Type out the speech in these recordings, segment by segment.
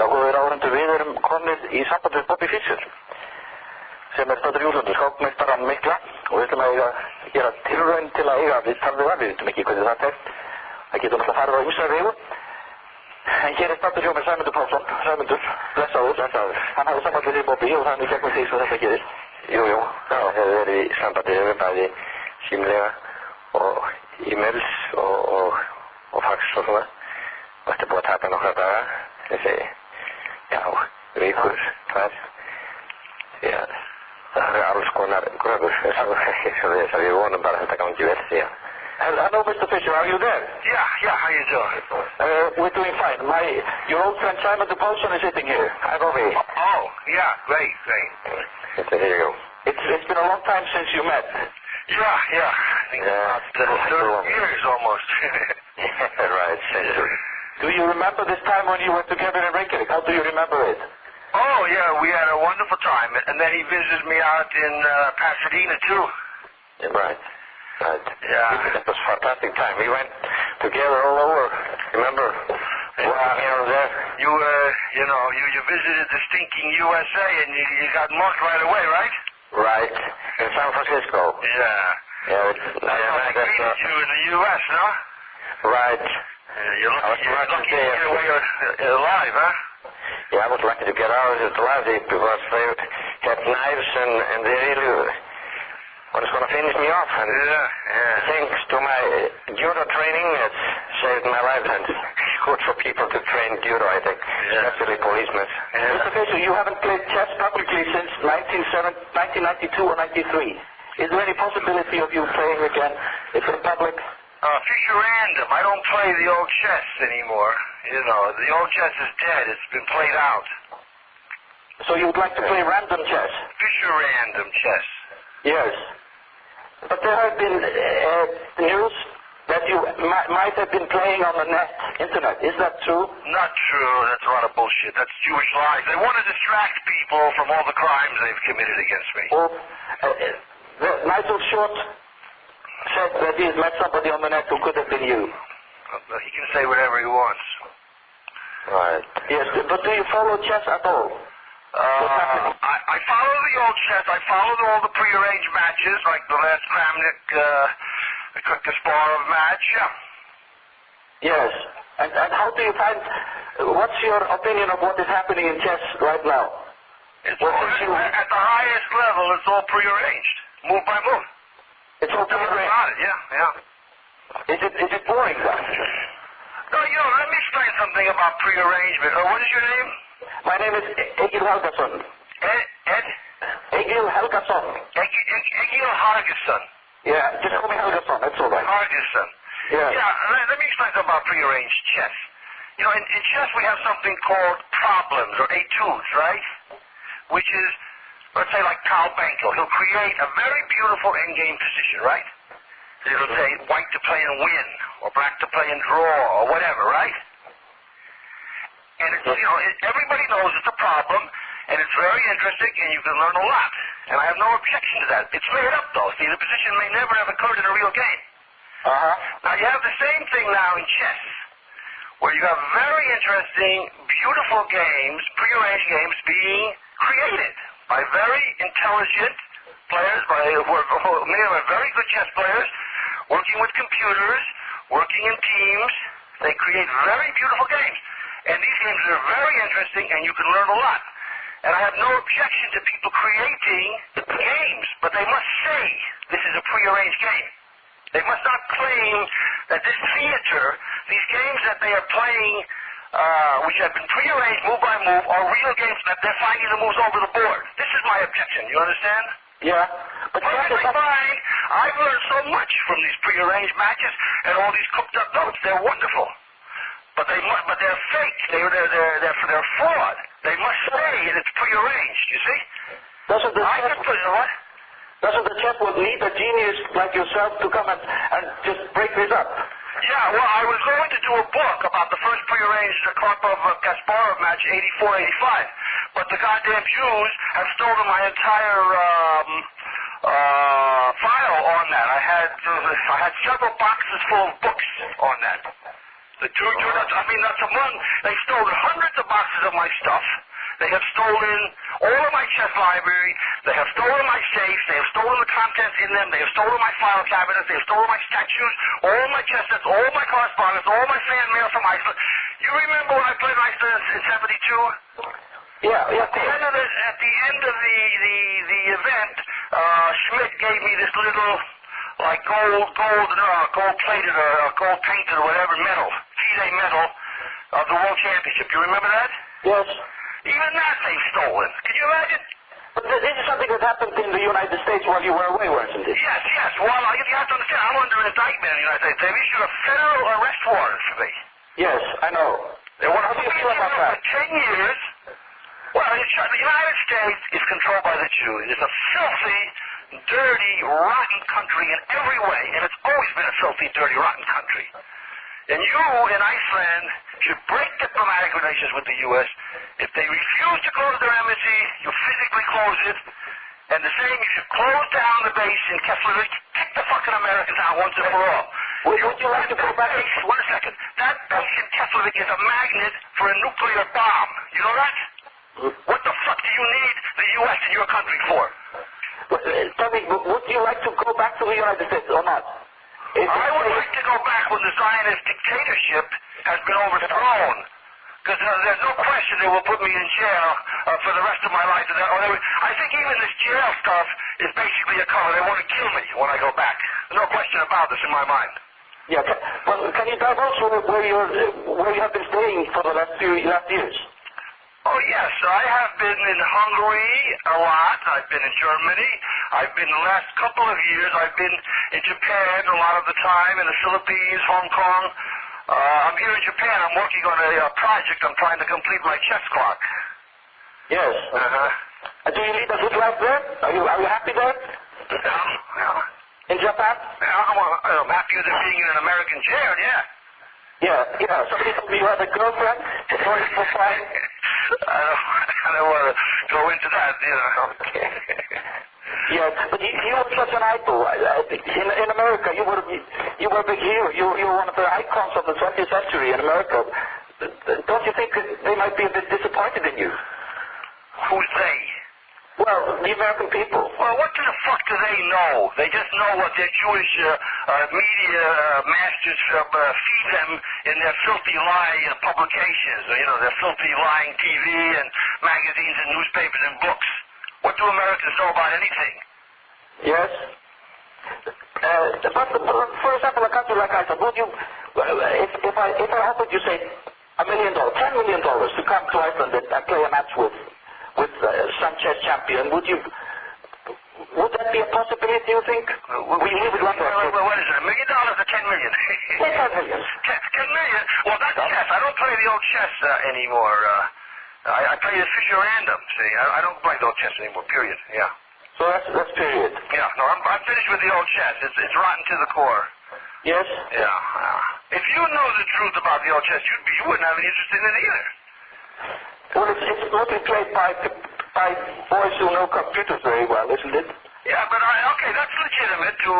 Já, góðir áhorfendur, við erum komnir í samband við Bobby Fischer sem staddur í útlöndum, skákmeistarann mikla og við ætlum að gera tilraun til að eiga viðtal við það, við vitum ekki hvernig það tekst. Það getur náttúrulega farið á ýmsa vegu. En hér staddur hjá mér Sæmundur Pálsson. Sæmundur, blessaður. Hann hafði samband við Bobby og þannig gegnum því sem þetta gerist. Jú, það hefur verið í sambandi við bæði símlega og e-mails og fax og svona. Og þetta er búið að taka nokkra daga, þessi, vikur, tvær. Því að það eru alls konar gröfur, svo við vonum bara að þetta gangi vel, því að. Hello, Mr. Fischer, are you there? Yeah, how you doing? We're doing fine. Your old friend Simon Paulson is sitting here. I'm over here. Oh, yeah, great. Here you go. It's been a long time since you met. Yeah. I think about 30 years almost. Right, century. Do you remember this time when you were together in Reykjavik? How do you remember it? Oh, yeah, we had a wonderful time. And then he visited me out in Pasadena, too. Yeah, right. Yeah. That was a fantastic time. We went together all over. Remember? Walking here and there. You visited the stinking USA and you got mugged right away, right? Right. In San Francisco. Yeah. I greeted you in the U.S., no? Right. You're lucky to get away alive, huh? Yeah, I was lucky to get out alive because they had knives and they really was going to finish me off. And thanks to my judo training, it's saved my life, and it's good for people to train judo, I think, especially policemen. Mr. Fischer, you haven't played chess publicly since 1992 or 93. Is there any possibility of you playing again in public? Fischer random. I don't play the old chess anymore. The old chess is dead. It's been played out. So you would like to play random chess? Fischer random chess. Yes. But there have been news that you might have been playing on the internet. Is that true? Not true. That's a lot of bullshit. That's Jewish lies. They want to distract people from all the crimes they've committed against me. Nigel Short said that he's met somebody on the net who could have been you. He can say whatever he wants. Right. Yes, but do you follow chess at all? I follow the old chess. I followed all the prearranged matches, like the last Kramnik-Kasparov match. Yes. And how do you find? What's your opinion of what is happening in chess right now? At the highest level, it's all prearranged, move by move. It's all prearranged. Yeah. Is it boring then? No, let me explain something about prearrangement. What is your name? My name is Egil Helgason. Ed? Egil Helgason. Egil Helgason. Yeah, just call me Helgason, that's all right. Helgason. Yeah. Let me explain something about prearranged chess. In chess we have something called problems, or études, right? Which is, let's say like Carl Benko. He'll create a very beautiful endgame position, right? It'll say white to play and win, or black to play and draw, or whatever, right? And everybody knows it's a problem, and it's very interesting, and you can learn a lot. And I have no objection to that. It's made up, though. See, the position may never have occurred in a real game. Now, you have the same thing now in chess, where you have very interesting, beautiful games, prearranged games, being created by very intelligent players, many of them are very good chess players, working with computers, working in teams. They create very beautiful games. And these games are very interesting, and you can learn a lot. And I have no objection to people creating games, but they must say this is a prearranged game. They must not claim that this theater, these games that they are playing, which have been prearranged move by move, are real games that they're finding the moves over the board. This is my objection. You understand? Yeah. But fine. I've learned so much from these prearranged matches and all these cooked up notes. They're wonderful. But they're fake. They're fraud. They must say it's prearranged, you see? Doesn't the chessboard need a genius like yourself to come and just break this up? Yeah, well, I was going to do a book about the first prearranged Karpov-Kasparov match, 84-85, but the goddamn Jews have stolen my entire file on that. I had several boxes full of books on that. The that's among, they've stolen hundreds of boxes of my stuff. They have stolen all of my chess library. They have stolen my safes. They have stolen the contents in them. They have stolen my file cabinets. They have stolen my statues, all my chess sets, all my correspondence, all my fan mail from Iceland. You remember when I played Iceland in 72? Yeah. At the end of the event, Schmidt gave me this little, like gold-plated or gold-painted or whatever medal, FIDE medal of the World Championship. You remember that? Yes. Even that they've stolen. Can you imagine? But this is something that happened in the United States while you were away, wasn't it? Yes. Well, you have to understand, I'm under indictment in the United States. They've issued a federal arrest warrant for me. Yes, I know. How do you feel about that? For 10 years. Well, the United States is controlled by the Jews. It's a filthy, dirty, rotten country in every way, and it's always been a filthy, dirty, rotten country. And you in Iceland should break diplomatic relations with the U.S. If they refuse to close their embassy, you physically close it. And the same, you should close down the base in Keflavik, kick the fucking Americans out once and for all. Would you like to go back? Wait a second. That base in Keflavik is a magnet for a nuclear bomb. You know that? What the fuck do you need the U.S. in your country for? Tell me, would you like to go back to the United States or not? I would like to go back when the Zionist dictatorship has been overthrown. Because there's no question they will put me in jail for the rest of my life. I think even this jail stuff is basically a cover. They want to kill me when I go back. There's no question about this in my mind. Yeah. Well, can you divulge where you have been staying for the last years? Oh, yes. I have been in Hungary a lot. I've been in Germany. I've been the last couple of years. I've been in Japan a lot of the time, in the Philippines, Hong Kong. I'm here in Japan. I'm working on a project. I'm trying to complete my chess clock. Yes. Do you lead a good life there? Are you happy there? Yeah. In Japan? I'm happier than being in an American jail, yeah. Yeah. Somebody told me you had a girlfriend. I don't want to go into that, you know. Okay. Yeah, but you were such an idol. In America, you were a big hero. You were one of the icons of the 20th century in America. Don't you think they might be a bit disappointed in you? Who's they? Well, the American people. Well, what the fuck do they know? They just know what their Jewish media masters feed them in their filthy lie publications, their filthy lying TV and magazines and newspapers and books. What do Americans know about anything? Yes. But for example, a country like Iceland, would you, if I offered you, say, $1 million, $10 million to come to Iceland and play a match with some chess champion, would that be a possibility, you think? We would want to. What is it, $1 million or $10 million? $10 million. $10 million? Well, that's chess. I don't play the old chess anymore. I play the Fischer Random, see. I don't play the old chess anymore, period. Yeah. So that's period. Yeah, no, I'm finished with the old chess. It's rotten to the core. Yes? Yeah. If you know the truth about the old chess, you wouldn't have any interest in it either. Well, it's mostly played by boys who know computers very well, isn't it? Yeah, but okay, that's legitimate to,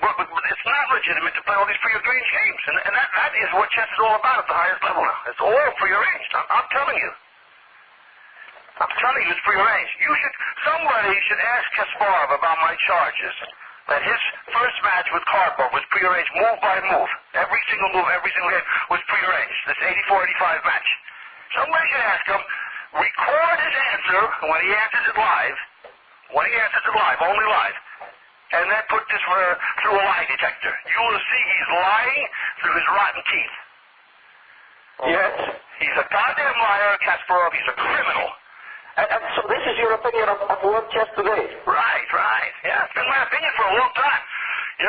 but it's not legitimate to play all these prearranged games. And that is what chess is all about at the highest level now. It's all prearranged. I'm telling you. It's prearranged. Somebody should ask Kasparov about my charges. That his first match with Karpov was prearranged move by move. Every single move, every single game was prearranged. This 84-85 match. Somebody should ask him, record his answer when he answers it live, only live, and then put this through a lie detector. You will see he's lying through his rotten teeth. Yes. He's a goddamn liar, Kasparov. He's a criminal. And so this is your opinion of world chess today? Right. Yeah, it's been my opinion for a long time. I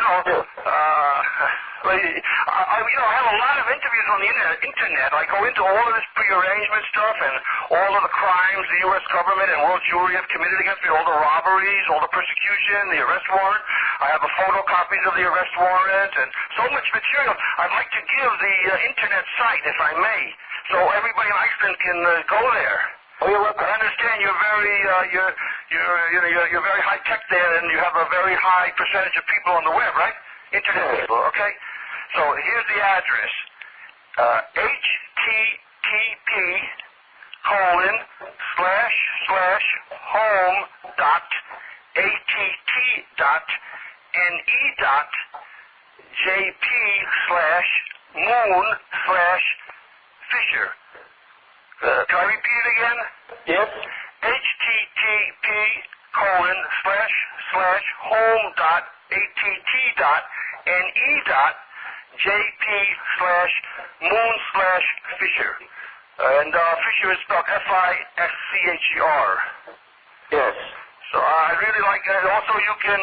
have a lot of interviews on the internet. I go into all of this prearrangement stuff and all of the crimes the U.S. government and world Jewry have committed against me, all the robberies, all the persecution, the arrest warrant. I have photocopies of the arrest warrant and so much material. I'd like to give the internet site, if I may, so everybody in Iceland can go there. Oh, you're welcome. I understand you're very high tech there, and you have a very high percentage of people on the web, right? Internet people, okay? So here's the address: http://home.att.ne.jp/moon/Fisher. Can I repeat it again? Yes. http://home.att.ne.jp/moon/Fisher. And Fisher is spelled Fischer. Yes. So I really like that. Also, you can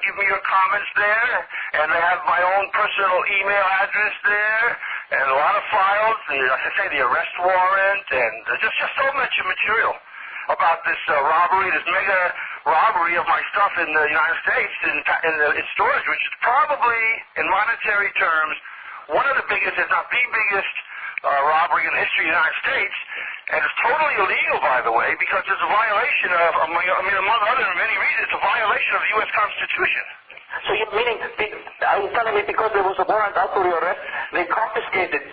give me your comments there, and I have my own personal email address there, and a lot of files, and as I say, the arrest warrant, and just so much material about this robbery, this mega robbery of my stuff in the United States in storage, which is probably, in monetary terms, one of the biggest, if not the biggest, robbery in the history of the United States. And it's totally illegal, by the way, because it's a violation of, among other many reasons, it's a violation of the U.S. Constitution. So you're meaning, are you telling me because there was a warrant out for your arrest, they confiscated your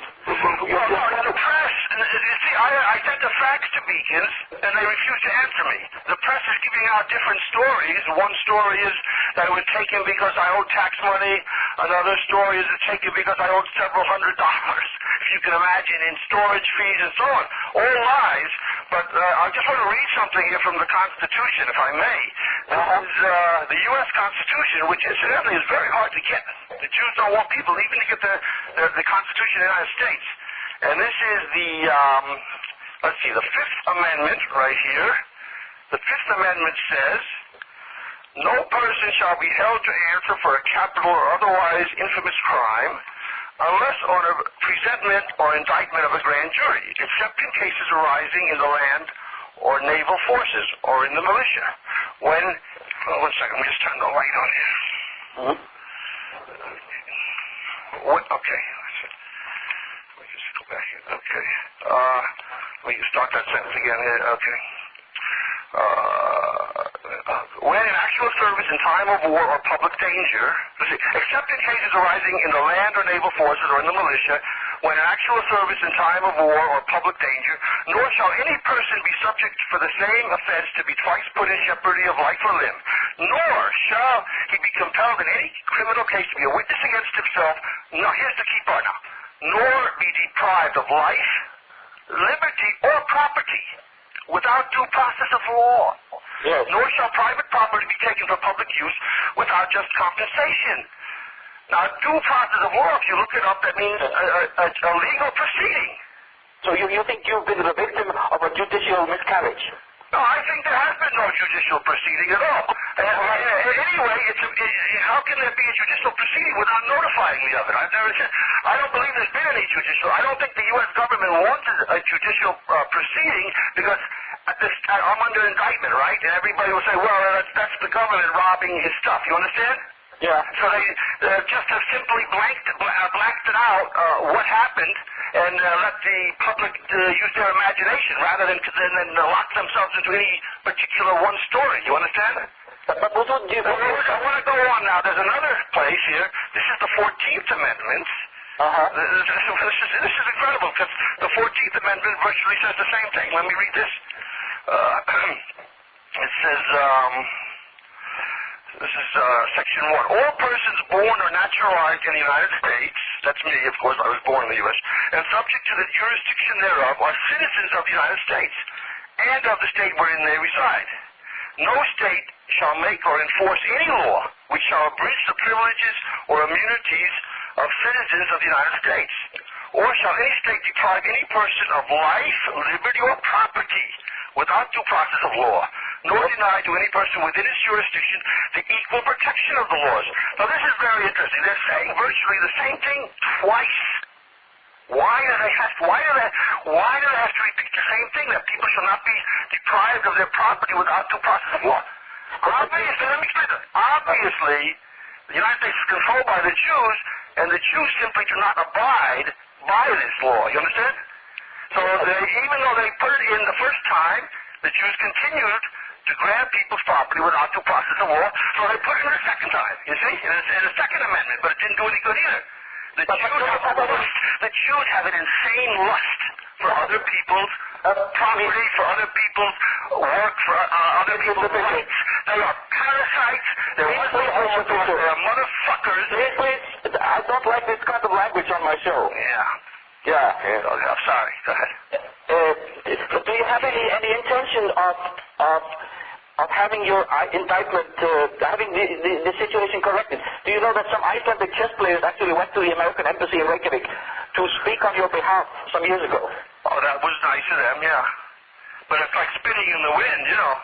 the press, you see, I sent a fax to Beacons, and they refused to answer me. The press is giving out different stories. One story is that it was taken because I owed tax money. Another story is it's taken because I owed several $100s, if you can imagine, in storage fees and so on. All lies, but I just want to read something here from the Constitution, if I may. This is the U.S. Constitution, which incidentally is very hard to get. The Jews don't want people even to get the Constitution of the United States. And this is the, let's see, the Fifth Amendment right here. The Fifth Amendment says, no person shall be held to answer for a capital or otherwise infamous crime unless on a presentment or indictment of a grand jury, except in cases arising in the land or naval forces or in the militia. When, one second, let me just turn the light on here. Okay. Let me just go back here. Okay. Let me start that sentence again here. Okay. When in actual service in time of war or public danger, except in cases arising in the land or naval forces or in the militia, when in actual service in time of war or public danger, nor shall any person be subject for the same offense to be twice put in jeopardy of life or limb, nor shall he be compelled in any criminal case to be a witness against himself. Now, here's the key part now. Nor be deprived of life, liberty, or property without due process of law. Yes. Nor shall private property be taken for public use without just compensation. Now, due process of law, if you look it up, that means a legal proceeding. So you think you've been the victim of a judicial miscarriage? No, I think there has been no judicial proceeding at all. Anyway, how can there be a judicial proceeding without notifying me of it? I don't believe there's been any judicial. I don't think the U.S. government wanted a judicial proceeding because I'm under indictment, right? And everybody will say, well, that's the government robbing his stuff. You understand? Yeah. So they just have simply blanked it out what happened and let the public use their imagination rather than lock themselves into any particular one story. You understand? But I want to go on now. There's another place here. This is the 14th Amendment. This is incredible because the 14th Amendment virtually says the same thing. Let me read this. It says... This is Section 1. All persons born or naturalized in the United States, that's me, of course, I was born in the U.S., and subject to the jurisdiction thereof are citizens of the United States and of the state wherein they reside. No state shall make or enforce any law which shall abridge the privileges or immunities of citizens of the United States, or shall any state deprive any person of life, liberty, or property without due process of law, nor deny to any person within its jurisdiction the equal protection of the laws. Now, this is very interesting. They're saying virtually the same thing twice. Why do they have to repeat the same thing, that people shall not be deprived of their property without due process of law? Obviously, let me explain this. Obviously, the United States is controlled by the Jews, and the Jews simply do not abide by this law. You understand? So even though they put it in the first time, the Jews continued to grab people's property without due process of law, so they put it in the second time, you see, in the Second Amendment, but it didn't do any good either. The Jews have an insane lust for other people's property, for other people's work, for other people's rights. They are parasites. They're motherfuckers. Please, I don't like this kind of language on my show. Yeah. Yeah. I'm sorry. Go ahead. Do you have any intention of having your indictment, having the situation corrected? Do you know that some Icelandic chess players actually went to the American embassy in Reykjavik to speak on your behalf some years ago? Oh, that was nice of them, yeah. But it's like spinning in the wind, you know.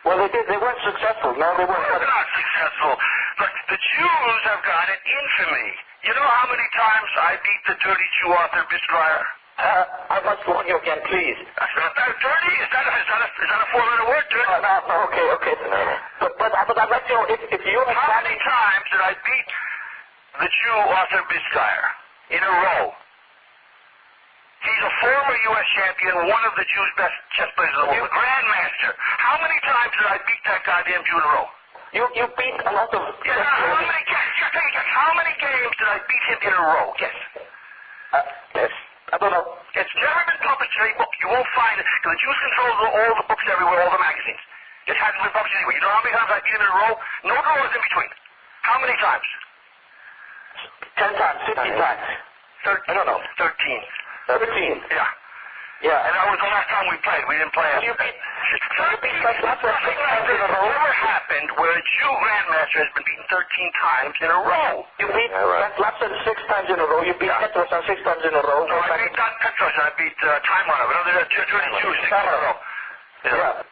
Well, they did. They weren't successful. No, they weren't. They're not successful. Look, the Jews have got an infamy. You know how many times I beat the dirty Jew Arthur Bisquire? I must warn you again, please. That's not that dirty. Is that a four-letter word, dirty? No, okay. But I'd like to know if you... How many times did I beat the Jew Arthur Bisquire in a row? He's a former U.S. champion, one of the Jews' best chess players in the world, a grandmaster. How many times did I beat that goddamn Jew in a row? You beat a lot of... Yeah, how many games did I beat him in a row? Guess. Yes. I don't know. It's never been published in any book. You won't find it, because the Jews control all the books everywhere, all the magazines. It hasn't been published anywhere. You know how many times I beat him in a row? No draws in between. How many times? 10 times, 15 times. 13. I don't know. 13. 13. Yeah. And that was the last time we played. We didn't play after. Nothing like this never happened where a Jew grandmaster has been beaten 13 times in a row. You beat Latson 6 times in a row. You beat Petrosan 6 times in a row. No, I beat not Petrosan. I beat Taimanov. Another dirty Jew 6 times in a row. Yeah.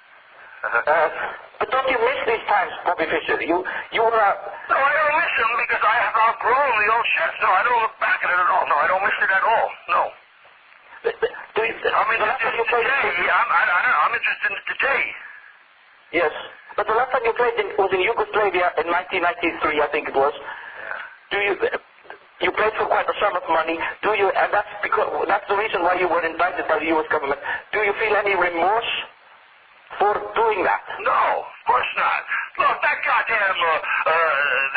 But don't you miss these times, Bobby Fischer? No, I don't miss them because I have outgrown the old chess. No, I don't look back at it at all. No, I don't miss it at all. No. I'm interested in today. I'm interested in today. Yes. But the last time you played was in Yugoslavia in 1993, I think it was. You played for quite a sum of money. And that's the reason why you were indicted by the U.S. government. Do you feel any remorse for doing that? No, of course not. Look, that goddamn,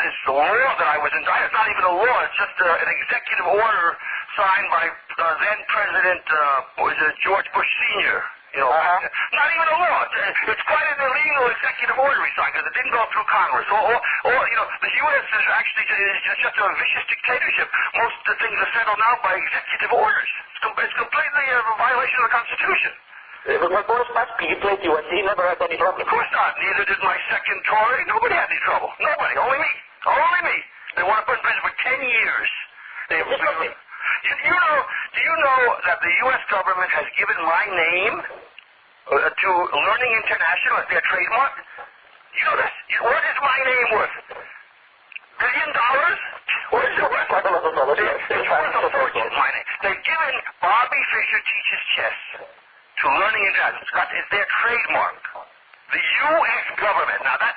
this law that I was indicted, it's not even a law, it's just an executive order signed by then President, George Bush Sr., you know. Not even a law. It's quite an illegal executive order he signed, because it didn't go through Congress. Or you know, the U.S. is actually just a vicious dictatorship. Most of the things are settled now by executive orders. It's completely a violation of the Constitution. But my Boris Spassky, he played you, and he never had any problem. Of course not. Neither did my second Tory. Nobody had any trouble. Nobody. Only me. Only me. They want to put in prison for 10 years. Do you know that the U.S. government has given my name to Learning International as their trademark? You know this? What is my name worth? $1 billion? What is it worth? It's worth a fortune, my name. They've given Bobby Fischer Teaches Chess to Learning International. It's their trademark. The U.S. government. Now that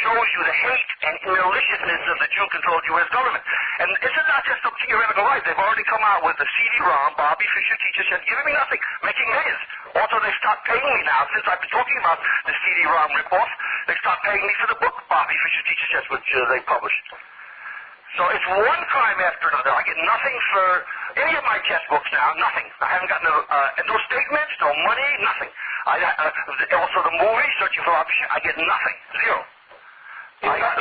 shows you the hate and maliciousness of the Jew-controlled U.S. government. And this is not just some theoretical right. They've already come out with the CD-ROM, Bobby Fischer Teaches Chess, giving me nothing, making millions. Also, they stopped paying me now, since I've been talking about the CD-ROM ripoff. They stopped paying me for the book, Bobby Fischer Teaches Chess, which they published. So it's one crime after another. I get nothing for any of my chess books now, nothing. I haven't gotten no statements, no money, nothing. Also the movie, Searching for Bobby Fischer, I get nothing. Zero. I got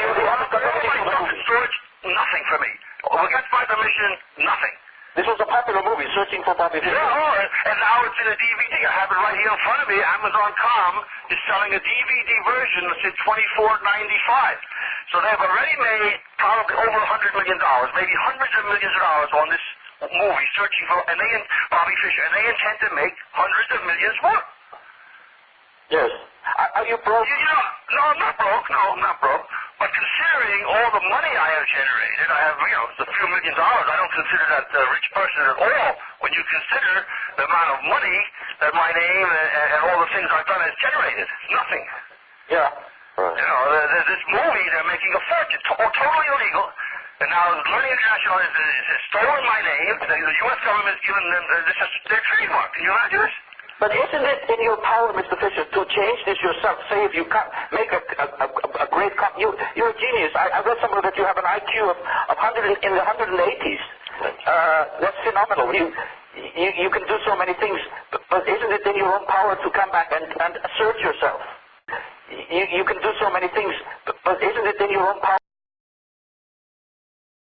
storage, nothing for me. Against my permission, nothing. This was a popular movie, Searching for Bobby Fischer. Yeah, and now it's in a DVD. I have it right here in front of me. Amazon.com is selling a DVD version that's at $24.95. So they've already made probably over $100 million, maybe hundreds of millions of dollars on this movie, Searching for Bobby Fischer, and they intend to make hundreds of millions more. Yes. Are you broke? No, I'm not broke. No, I'm not broke. But considering all the money I have generated, I have, a few $1 million. I don't consider that a rich person at all when you consider the amount of money that my name and all the things I've done has generated. Nothing. Yeah. Right. This movie, they're making a fortune, totally illegal. And now Learning International has stolen my name. The U.S. government has given them this as their trademark. Can you imagine this? But isn't it in your power, Mr. Fischer, to change this yourself? Say if you can't make a great you're a genius. I read somewhere that you have an IQ of 100 in the 180s. That's phenomenal. You can do so many things, but isn't it in your own power to come back and assert yourself? You can do so many things, but isn't it in your own power?